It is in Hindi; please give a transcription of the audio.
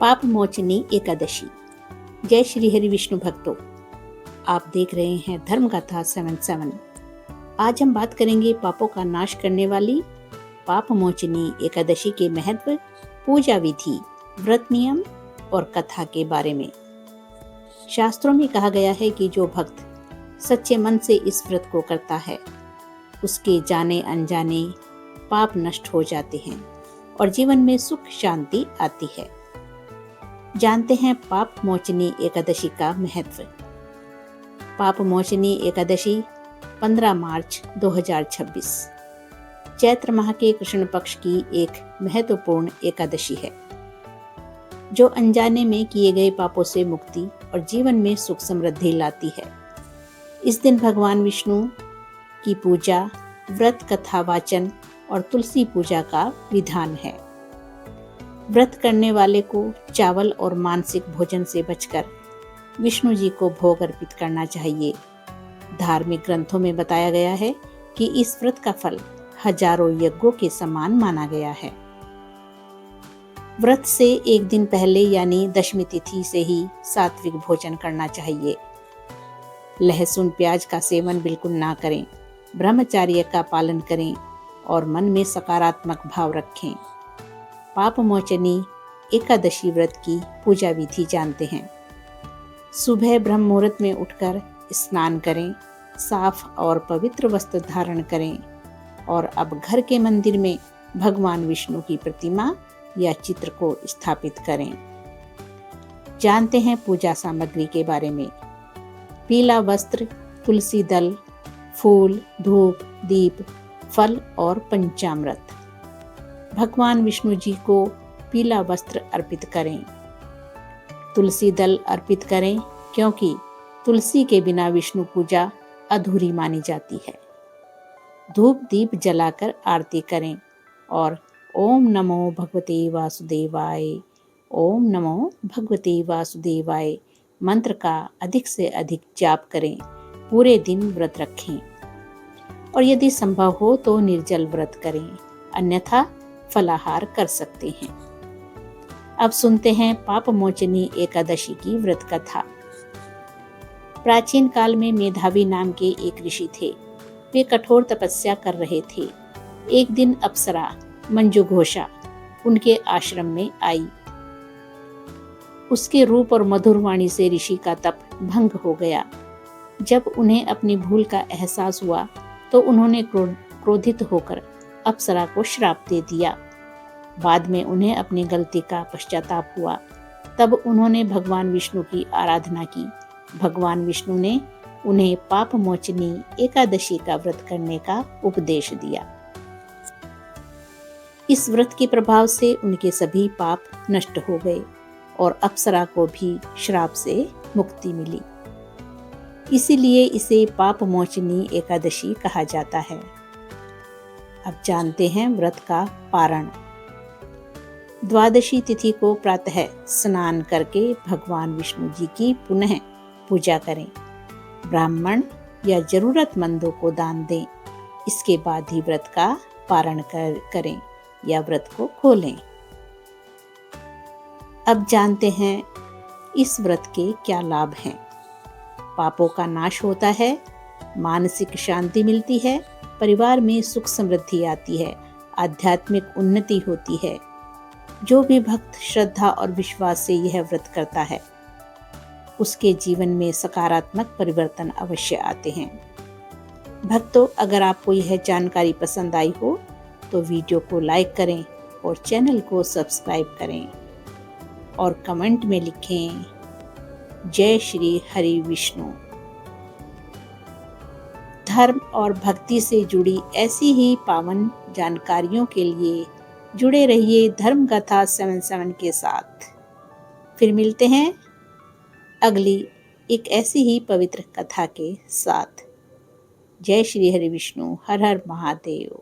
पाप मोचनी एकादशी। जय श्री हरि विष्णु भक्तों, आप देख रहे हैं धर्म गाथा 77। आज हम बात करेंगे पापों का नाश करने वाली पाप मोचनी एकादशी के महत्व, पूजा विधि, व्रत नियम और कथा के बारे में। शास्त्रों में कहा गया है कि जो भक्त सच्चे मन से इस व्रत को करता है, उसके जाने अनजाने पाप नष्ट हो जाते हैं और जीवन में सुख शांति आती है। जानते हैं पाप मोचनी एकादशी का महत्व। पाप मोचनी एकादशी 15 मार्च 2026 चैत्र माह के कृष्ण पक्ष की एक महत्वपूर्ण एकादशी है, जो अनजाने में किए गए पापों से मुक्ति और जीवन में सुख समृद्धि लाती है। इस दिन भगवान विष्णु की पूजा, व्रत कथा वाचन और तुलसी पूजा का विधान है। व्रत करने वाले को चावल और मांसिक भोजन से बचकर विष्णु जी को भोग अर्पित करना चाहिए। धार्मिक ग्रंथों में बताया गया है कि इस व्रत का फल हजारों यज्ञों के समान माना गया है। व्रत से एक दिन पहले यानी दशमी तिथि से ही सात्विक भोजन करना चाहिए। लहसुन प्याज का सेवन बिल्कुल ना करें, ब्रह्मचर्य का पालन करें और मन में सकारात्मक भाव रखें। पाप मोचनी एकादशी व्रत की पूजा विधि जानते हैं। सुबह ब्रह्म मुहूर्त में उठकर स्नान करें, साफ और पवित्र वस्त्र धारण करें और अब घर के मंदिर में भगवान विष्णु की प्रतिमा या चित्र को स्थापित करें। जानते हैं पूजा सामग्री के बारे में। पीला वस्त्र, तुलसी दल, फूल, धूप, दीप, फल और पंचामृत। भगवान विष्णु जी को पीला वस्त्र अर्पित करें। तुलसी दल अर्पित करें, क्योंकि तुलसी के बिना विष्णु पूजा अधूरी मानी जाती है। धूप दीप जलाकर आरती करें और ओम नमो भगवते वासुदेवाय, ओम नमो भगवते वासुदेवाय मंत्र का अधिक से अधिक जाप करें। पूरे दिन व्रत रखें और यदि संभव हो तो निर्जल व्रत करें, अन्यथा फलाहार कर सकते हैं। अब सुनते हैं पाप मोचनी एकादशी की व्रत कथा। प्राचीन काल में मेधावी नाम के एक ऋषि थे। वे कठोर तपस्या कर रहे थे। एक दिन अप्सरा मंजू घोषा उनके आश्रम में आई। उसके रूप और मधुर वाणी से ऋषि का तप भंग हो गया। जब उन्हें अपनी भूल का एहसास हुआ तो उन्होंने क्रोधित होकर अप्सरा को श्राप दे दिया। बाद में उन्हें अपनी गलती का पश्चाताप हुआ। तब उन्होंने भगवान विष्णु की आराधना की। भगवान विष्णु ने उन्हें पाप मोचनी एकादशी का व्रत करने का उपदेश दिया। इस व्रत के प्रभाव से उनके सभी पाप नष्ट हो गए और अप्सरा को भी श्राप से मुक्ति मिली। इसीलिए इसे पाप मोचनी एकादशी कहा जाता है। अब जानते हैं व्रत का पारण। द्वादशी तिथि को प्रातः स्नान करके भगवान विष्णु जी की पुनः पूजा करें। ब्राह्मण या जरूरतमंदों को दान दें। इसके बाद ही व्रत का पारण करें या व्रत को खोलें। अब जानते हैं इस व्रत के क्या लाभ हैं। पापों का नाश होता है, मानसिक शांति मिलती है, परिवार में सुख समृद्धि आती है, आध्यात्मिक उन्नति होती है। जो भी भक्त श्रद्धा और विश्वास से यह व्रत करता है, उसके जीवन में सकारात्मक परिवर्तन अवश्य आते हैं। भक्तों, अगर आपको यह जानकारी पसंद आई हो तो वीडियो को लाइक करें और चैनल को सब्सक्राइब करें और कमेंट में लिखें जय श्री हरि विष्णु। धर्म और भक्ति से जुड़ी ऐसी ही पावन जानकारियों के लिए जुड़े रहिए धर्म गाथा 77 के साथ। फिर मिलते हैं अगली एक ऐसी ही पवित्र कथा के साथ। जय श्री हरि विष्णु। हर हर महादेव।